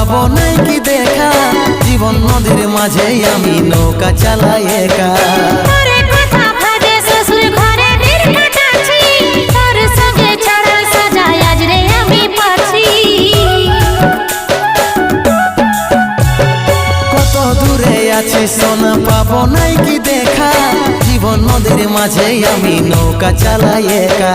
পাবো নাই কি দেখা, জীবন নদীর মাঝে আমি নৌকা চালাই একা। কত দূরে আছি সোনা পাবো নাই কি দেখা, জীবন নদীর মাঝে আমি নৌকা চালাই একা।